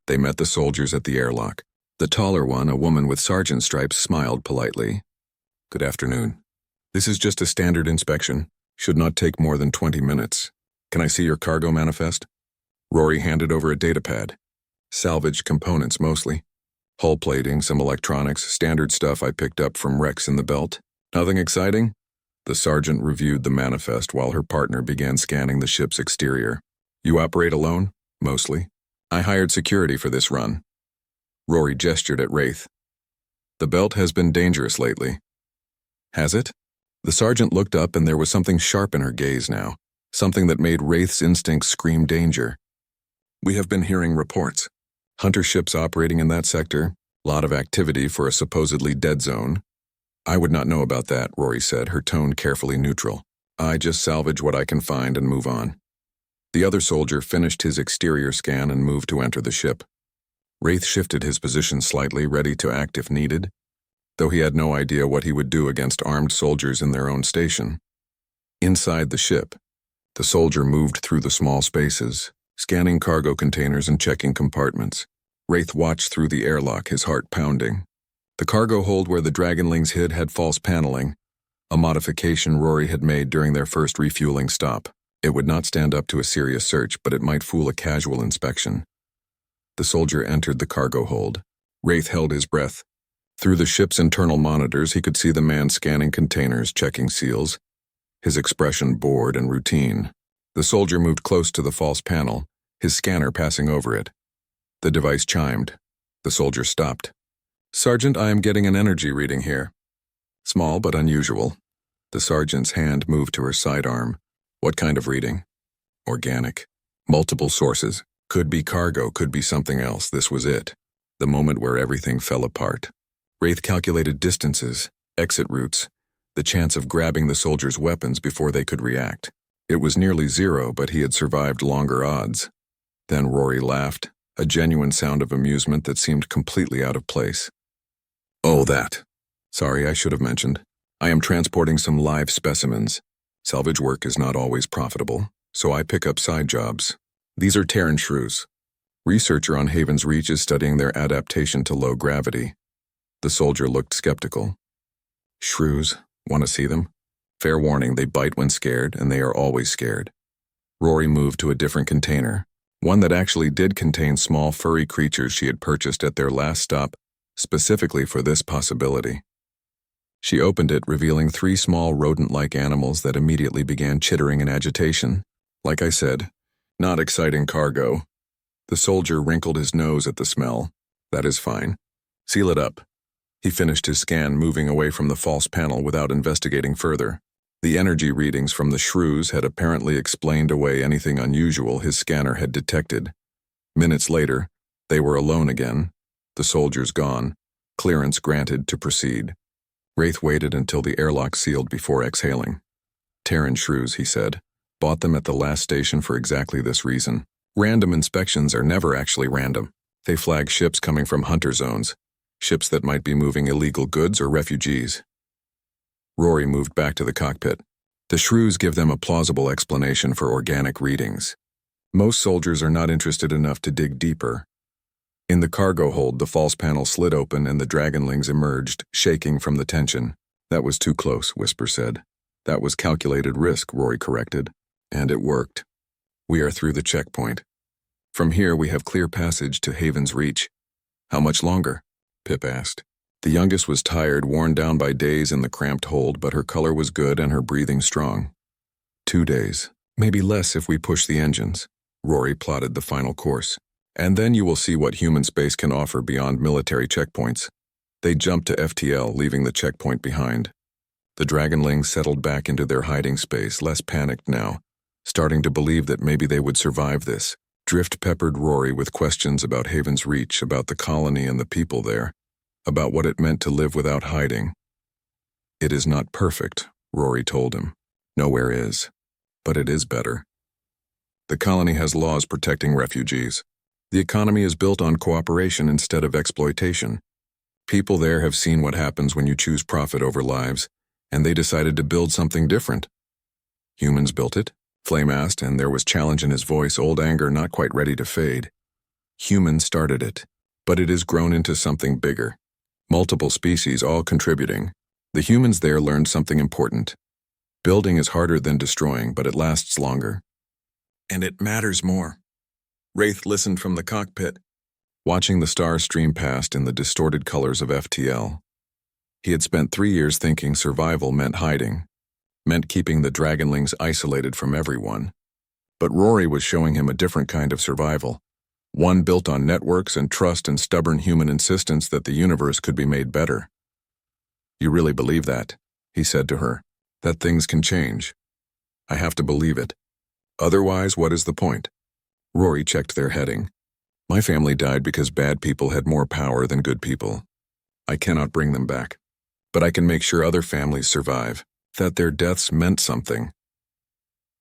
They met the soldiers at the airlock. The taller one, a woman with sergeant stripes, smiled politely. "Good afternoon. This is just a standard inspection. Should not take more than 20 minutes. Can I see your cargo manifest?" Rory handed over a datapad. "Salvaged components mostly. Hull plating, some electronics, standard stuff I picked up from wrecks in the belt. Nothing exciting?" The sergeant reviewed the manifest while her partner began scanning the ship's exterior. "You operate alone?" "Mostly. I hired security for this run." Rory gestured at Wraith. "The belt has been dangerous lately." "Has it?" The sergeant looked up and there was something sharp in her gaze now, something that made Wraith's instincts scream danger. "We have been hearing reports. Hunter ships operating in that sector, lot of activity for a supposedly dead zone." "I would not know about that," Rory said, her tone carefully neutral. "I just salvage what I can find and move on." The other soldier finished his exterior scan and moved to enter the ship. Wraith shifted his position slightly, ready to act if needed, though he had no idea what he would do against armed soldiers in their own station. Inside the ship, the soldier moved through the small spaces, scanning cargo containers and checking compartments. Wraith watched through the airlock, his heart pounding. The cargo hold where the Dragonlings hid had false paneling, a modification Rory had made during their first refueling stop. It would not stand up to a serious search, but it might fool a casual inspection. The soldier entered the cargo hold. Wraith held his breath. Through the ship's internal monitors, he could see the man scanning containers, checking seals, his expression bored and routine. The soldier moved close to the false panel, his scanner passing over it. The device chimed. The soldier stopped. "Sergeant, I am getting an energy reading here." "Small but unusual." The sergeant's hand moved to her sidearm. "What kind of reading?" "Organic. Multiple sources. Could be cargo, could be something else. This was it. The moment where everything fell apart." Wraith calculated distances, exit routes, the chance of grabbing the soldiers' weapons before they could react. It was nearly 0, but he had survived longer odds. Then Rory laughed, a genuine sound of amusement that seemed completely out of place. "Oh, that. Sorry, I should have mentioned. I am transporting some live specimens. Salvage work is not always profitable, so I pick up side jobs. These are Terran shrews. Researcher on Haven's Reach is studying their adaptation to low gravity. The soldier looked skeptical. Shrews, want to see them? Fair warning, they bite when scared, and they are always scared. Rory moved to a different container, one that actually did contain small furry creatures she had purchased at their last stop, specifically for this possibility. She opened it, revealing 3 small rodent-like animals that immediately began chittering in agitation. Like I said, not exciting cargo. The soldier wrinkled his nose at the smell. That is fine. Seal it up. He finished his scan, moving away from the false panel without investigating further. The energy readings from the shrews had apparently explained away anything unusual his scanner had detected. Minutes later, they were alone again. The soldiers gone. Clearance granted to proceed. Wraith waited until the airlock sealed before exhaling. Terran shrews, he said. Bought them at the last station for exactly this reason. Random inspections are never actually random. They flag ships coming from hunter zones, ships that might be moving illegal goods or refugees. Rory moved back to the cockpit. The shrews give them a plausible explanation for organic readings. Most soldiers are not interested enough to dig deeper. In the cargo hold, the false panel slid open and the Dragonlings emerged, shaking from the tension. That was too close, Whisper said. That was calculated risk, Rory corrected. And it worked. We are through the checkpoint. From here we have clear passage to Haven's Reach. How much longer? Pip asked. The youngest was tired, worn down by days in the cramped hold, but her color was good and her breathing strong. 2 days. Maybe less if we push the engines. Rory plotted the final course. And then you will see what human space can offer beyond military checkpoints. They jumped to FTL, leaving the checkpoint behind. The Dragonlings settled back into their hiding space, less panicked now, starting to believe that maybe they would survive this. Drift peppered Rory with questions about Haven's Reach, about the colony and the people there, about what it meant to live without hiding. It is not perfect, Rory told him. Nowhere is. But it is better. The colony has laws protecting refugees. The economy is built on cooperation instead of exploitation. People there have seen what happens when you choose profit over lives, and they decided to build something different. Humans built it? Flame asked, and there was challenge in his voice, old anger not quite ready to fade. Humans started it, but it has grown into something bigger. Multiple species all contributing. The humans there learned something important. Building is harder than destroying, but it lasts longer. And it matters more. Wraith listened from the cockpit, watching the stars stream past in the distorted colors of FTL. He had spent 3 years thinking survival meant hiding, meant keeping the Dragonlings isolated from everyone. But Rory was showing him a different kind of survival, one built on networks and trust and stubborn human insistence that the universe could be made better. You really believe that? He said to her. That things can change. I have to believe it. Otherwise, what is the point? Rory checked their heading. My family died because bad people had more power than good people. I cannot bring them back. But I can make sure other families survive, that their deaths meant something.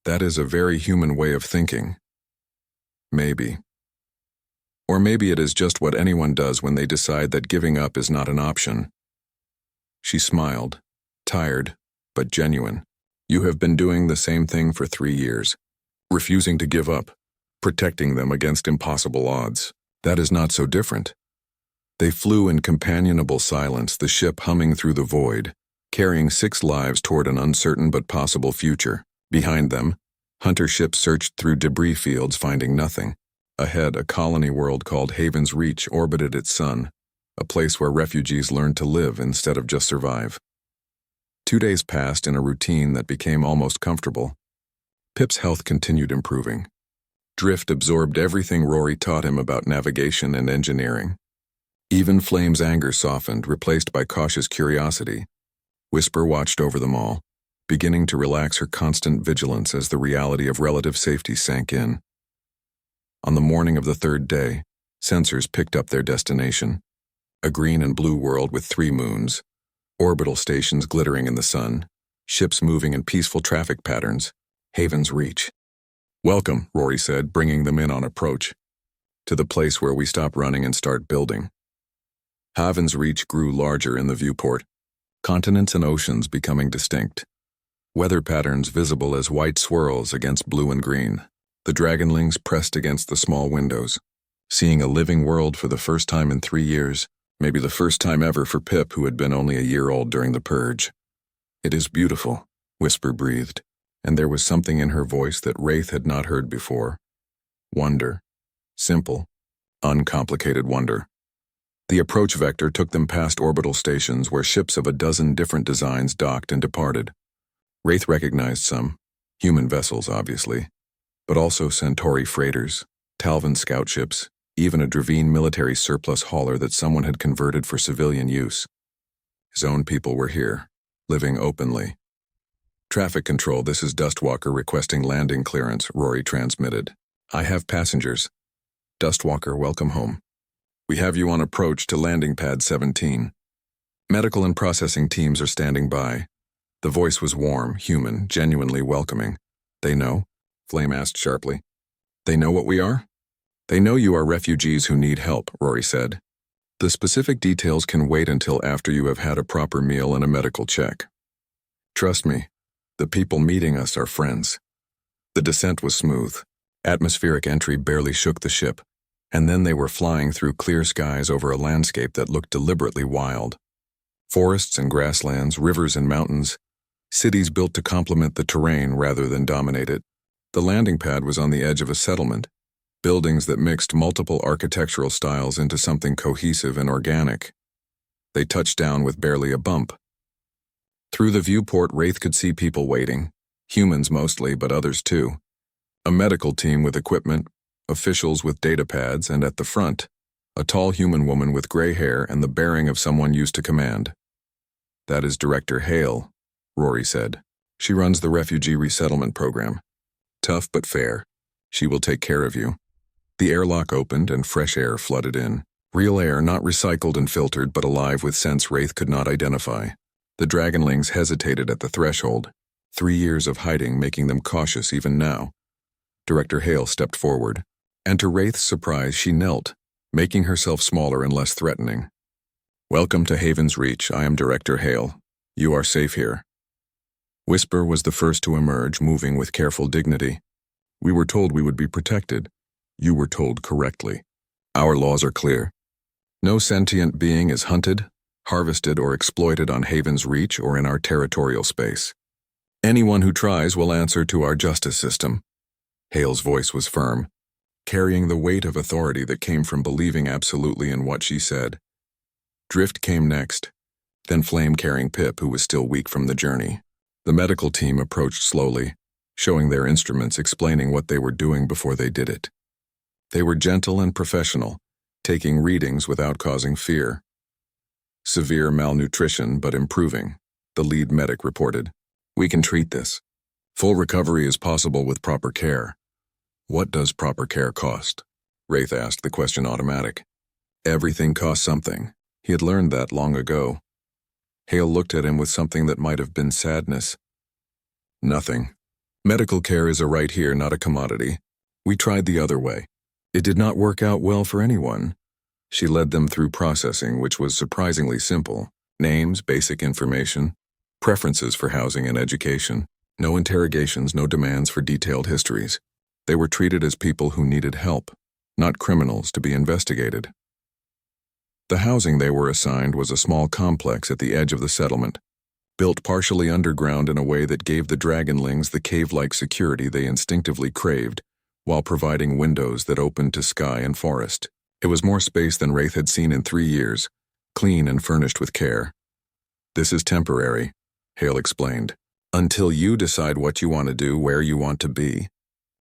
That is a very human way of thinking. Maybe. Or maybe it is just what anyone does when they decide that giving up is not an option. She smiled, tired, but genuine. You have been doing the same thing for 3 years, refusing to give up, protecting them against impossible odds. That is not so different. They flew in companionable silence, the ship humming through the void, carrying 6 lives toward an uncertain but possible future. Behind them, hunter ships searched through debris fields, finding nothing. Ahead, a colony world called Haven's Reach orbited its sun, a place where refugees learned to live instead of just survive. 2 days passed in a routine that became almost comfortable. Pip's health continued improving. Drift absorbed everything Rory taught him about navigation and engineering. Even Flame's anger softened, replaced by cautious curiosity. Whisper watched over them all, beginning to relax her constant vigilance as the reality of relative safety sank in. On the morning of the 3rd day, sensors picked up their destination. A green and blue world with 3 moons, orbital stations glittering in the sun, ships moving in peaceful traffic patterns, Haven's Reach. Welcome, Rory said, bringing them in on approach, to the place where we stop running and start building. Haven's Reach grew larger in the viewport, continents and oceans becoming distinct, weather patterns visible as white swirls against blue and green. The Dragonlings pressed against the small windows, seeing a living world for the first time in 3 years. Maybe the first time ever for Pip, who had been only a year old during the purge. "It is beautiful," Whisper breathed, and there was something in her voice that Wraith had not heard before. Wonder. Simple, uncomplicated wonder. The approach vector took them past orbital stations where ships of a dozen different designs docked and departed. Wraith recognized some, human vessels obviously, but also Centauri freighters, Talvin scout ships, even a Dravine military surplus hauler that someone had converted for civilian use. His own people were here, living openly. "Traffic control, this is Dustwalker requesting landing clearance," Rory transmitted. "I have passengers. Dustwalker, welcome home. We have you on approach to landing pad 17. Medical and processing teams are standing by." The voice was warm, human, genuinely welcoming. "They know?" Flame asked sharply. "They know what we are?" "They know you are refugees who need help," Rory said. "The specific details can wait until after you have had a proper meal and a medical check. Trust me, the people meeting us are friends." The descent was smooth. Atmospheric entry barely shook the ship, and then they were flying through clear skies over a landscape that looked deliberately wild. Forests and grasslands, rivers and mountains, cities built to complement the terrain rather than dominate it. The landing pad was on the edge of a settlement, buildings that mixed multiple architectural styles into something cohesive and organic. They touched down with barely a bump. Through the viewport, Wraith could see people waiting, humans mostly, but others too. A medical team with equipment, officials with data pads, and at the front, a tall human woman with gray hair and the bearing of someone used to command. "That is Director Hale," Rory said. "She runs the refugee resettlement program. Tough but fair. She will take care of you." The airlock opened and fresh air flooded in. Real air, not recycled and filtered, but alive with scents Wraith could not identify. The Dragonlings hesitated at the threshold, 3 years of hiding making them cautious even now. Director Hale stepped forward, and to Wraith's surprise she knelt, making herself smaller and less threatening. "Welcome to Haven's Reach. I am Director Hale. You are safe here." Whisper was the first to emerge, moving with careful dignity. "We were told we would be protected. You were told correctly. Our laws are clear. No sentient being is hunted, harvested, or exploited on Haven's Reach or in our territorial space. Anyone who tries will answer to our justice system." Hale's voice was firm, carrying the weight of authority that came from believing absolutely in what she said. Drift came next, then Flame carrying Pip, who was still weak from the journey. The medical team approached slowly, showing their instruments, explaining what they were doing before they did it. They were gentle and professional, taking readings without causing fear. "Severe malnutrition, but improving," the lead medic reported. "We can treat this. Full recovery is possible with proper care." "What does proper care cost?" Wraith asked, the question automatic. Everything costs something. He had learned that long ago. Hale looked at him with something that might have been sadness. "Nothing. Medical care is a right here, not a commodity. We tried the other way. It did not work out well for anyone." She led them through processing, which was surprisingly simple. Names, basic information, preferences for housing and education. No interrogations, no demands for detailed histories. They were treated as people who needed help, not criminals to be investigated. The housing they were assigned was a small complex at the edge of the settlement, built partially underground in a way that gave the Dragonlings the cave-like security they instinctively craved, while providing windows that opened to sky and forest. It was more space than Wraith had seen in 3 years, clean and furnished with care. "This is temporary," Hale explained, "until you decide what you want to do, where you want to be.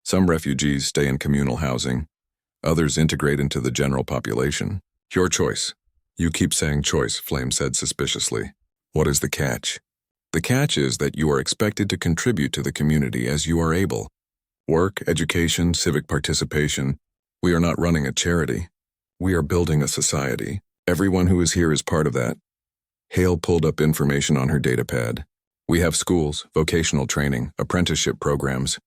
Some refugees stay in communal housing. Others integrate into the general population. Your choice." "You keep saying choice," Flame said suspiciously. "What is the catch?" "The catch is that you are expected to contribute to the community as you are able. Work, education, civic participation. We are not running a charity. We are building a society. Everyone who is here is part of that." Hale pulled up information on her datapad. "We have schools, vocational training, apprenticeship programs.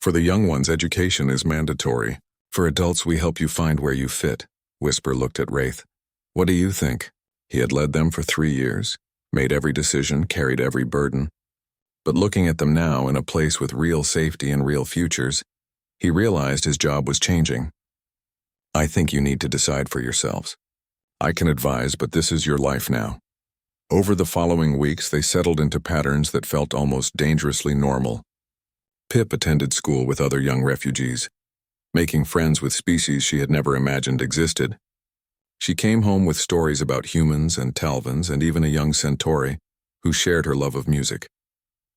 For the young ones, education is mandatory. For adults, we help you find where you fit." Whisper looked at Wraith. "What do you think?" He had led them for 3 years, made every decision, carried every burden. But looking at them now in a place with real safety and real futures, he realized his job was changing. "I think you need to decide for yourselves. I can advise, but this is your life now. Over the following weeks, they settled into patterns that felt almost dangerously normal. Pip attended school with other young refugees, making friends with species she had never imagined existed. She came home with stories about humans and Talvins and even a young Centauri who shared her love of music.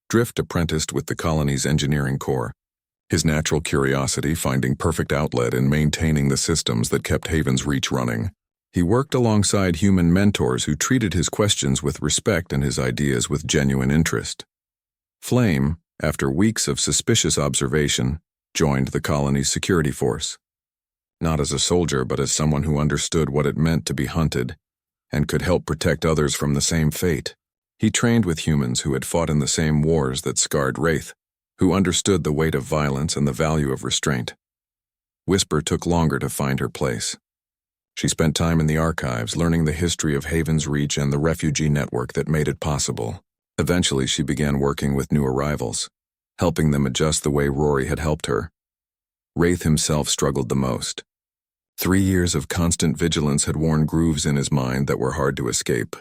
Drift apprenticed with the colony's engineering corps, his natural curiosity finding perfect outlet in maintaining the systems that kept Haven's Reach running. He worked alongside human mentors who treated his questions with respect and his ideas with genuine interest. Flame, after weeks of suspicious observation, joined the colony's security force. Not as a soldier, but as someone who understood what it meant to be hunted and could help protect others from the same fate. He trained with humans who had fought in the same wars that scarred Wraith, who understood the weight of violence and the value of restraint. Whisper took longer to find her place. She spent time in the archives learning the history of Haven's Reach and the refugee network that made it possible. Eventually, she began working with new arrivals, helping them adjust the way Rory had helped her. Wraith himself struggled the most. 3 years of constant vigilance had worn grooves in his mind that were hard to escape.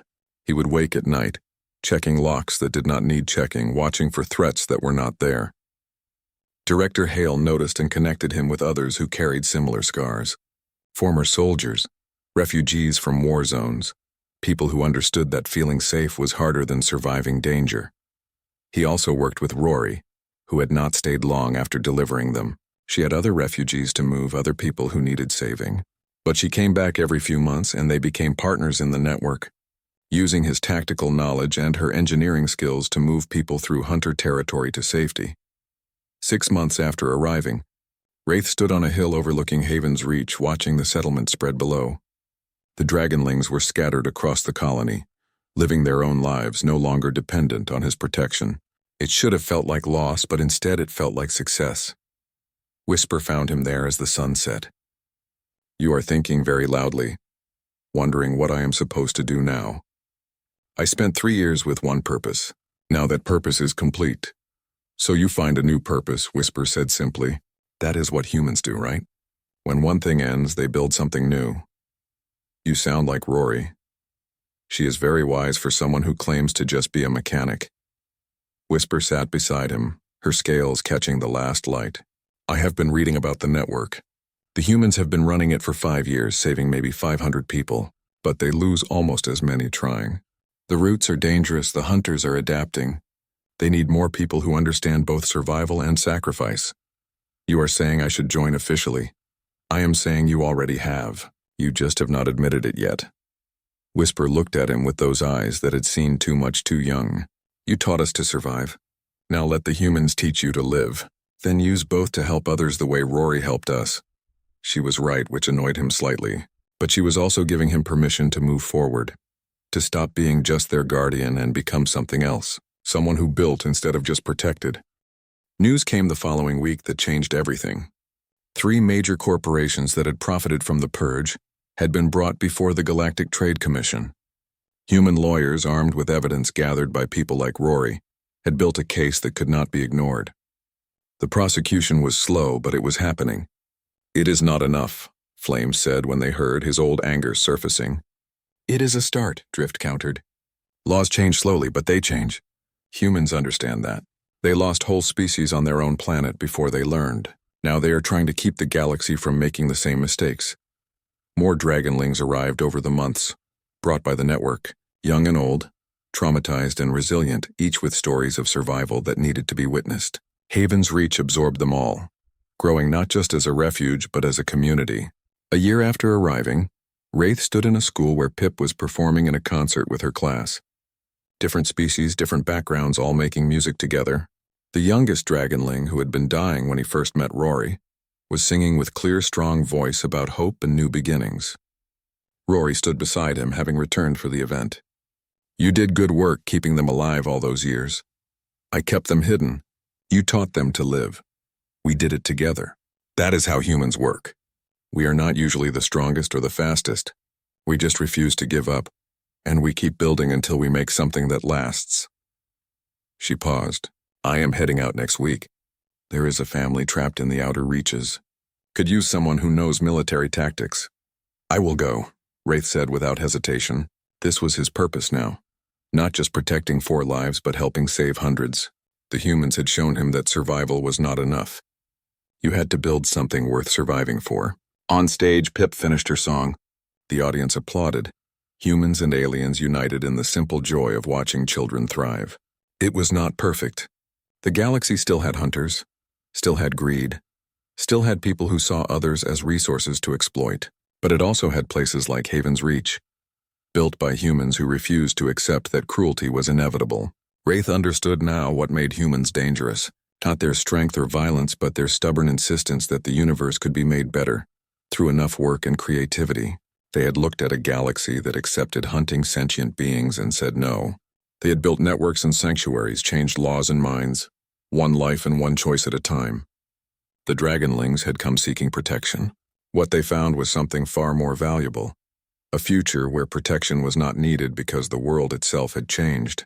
He would wake at night, checking locks that did not need checking, watching for threats that were not there. Director Hale noticed and connected him with others who carried similar scars. Former soldiers, refugees from war zones, people who understood that feeling safe was harder than surviving danger. He also worked with Rory, who had not stayed long after delivering them. She had other refugees to move, other people who needed saving. But she came back every few months and they became partners in the network, using his tactical knowledge and her engineering skills to move people through hunter territory to safety. 6 months after arriving, Wraith stood on a hill overlooking Haven's Reach, watching the settlement spread below. The Dragonlings were scattered across the colony, living their own lives, no longer dependent on his protection. It should have felt like loss, but instead it felt like success. Whisper found him there as the sun set. You are thinking very loudly, wondering what I am supposed to do now. I spent 3 years with one purpose. Now that purpose is complete. So you find a new purpose, Whisper said simply. That is what humans do, right? When one thing ends, they build something new. You sound like Rory. She is very wise for someone who claims to just be a mechanic. Whisper sat beside him, her scales catching the last light. I have been reading about the network. The humans have been running it for 5 years, saving maybe 500 people, but they lose almost as many trying. The routes are dangerous, the hunters are adapting. They need more people who understand both survival and sacrifice. You are saying I should join officially. I am saying you already have. You just have not admitted it yet. Whisper looked at him with those eyes that had seen too much too young. You taught us to survive. Now let the humans teach you to live. Then use both to help others the way Rory helped us. She was right, which annoyed him slightly, but she was also giving him permission to move forward, to stop being just their guardian and become something else, someone who built instead of just protected. News came the following week that changed everything. 3 major corporations that had profited from the purge had been brought before the Galactic Trade Commission. Human lawyers, armed with evidence gathered by people like Rory, had built a case that could not be ignored. The prosecution was slow, but it was happening. It is not enough, Flame said when they heard, his old anger surfacing. It is a start, Drift countered. Laws change slowly, but they change. Humans understand that. They lost whole species on their own planet before they learned. Now they are trying to keep the galaxy from making the same mistakes. More Dragonlings arrived over the months, brought by the network, young and old, traumatized and resilient, each with stories of survival that needed to be witnessed. Haven's Reach absorbed them all, growing not just as a refuge but as a community. A year after arriving, Wraith stood in a school where Pip was performing in a concert with her class. Different species, different backgrounds, all making music together. The youngest Dragonling, who had been dying when he first met Rory, was singing with clear, strong voice about hope and new beginnings. Rory stood beside him, having returned for the event. You did good work keeping them alive all those years. I kept them hidden. You taught them to live. We did it together. That is how humans work. We are not usually the strongest or the fastest. We just refuse to give up, and we keep building until we make something that lasts. She paused. I am heading out next week. There is a family trapped in the outer reaches. Could use someone who knows military tactics. I will go. Wraith said without hesitation. This was his purpose now. Not just protecting 4 lives, but helping save hundreds. The humans had shown him that survival was not enough. You had to build something worth surviving for. On stage, Pip finished her song. The audience applauded. Humans and aliens united in the simple joy of watching children thrive. It was not perfect. The galaxy still had hunters, still had greed, still had people who saw others as resources to exploit. But it also had places like Haven's Reach, built by humans who refused to accept that cruelty was inevitable. Wraith understood now what made humans dangerous, not their strength or violence, but their stubborn insistence that the universe could be made better, through enough work and creativity. They had looked at a galaxy that accepted hunting sentient beings and said no. They had built networks and sanctuaries, changed laws and minds, one life and one choice at a time. The Dragonlings had come seeking protection. What they found was something far more valuable, a future where protection was not needed because the world itself had changed.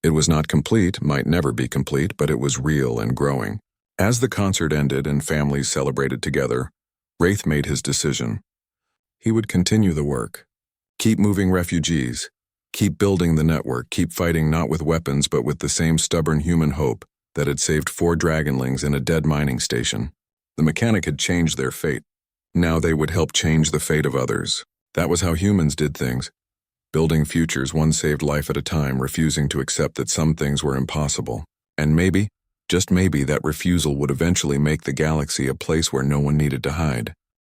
It was not complete, might never be complete, but it was real and growing. As the concert ended and families celebrated together, Wraith made his decision. He would continue the work. Keep moving refugees. Keep building the network. Keep fighting not with weapons but with the same stubborn human hope that had saved 4 Dragonlings in a dead mining station. The mechanic had changed their fate. Now they would help change the fate of others. That was how humans did things. Building futures one saved life at a time, refusing to accept that some things were impossible. And maybe, just maybe, that refusal would eventually make the galaxy a place where no one needed to hide.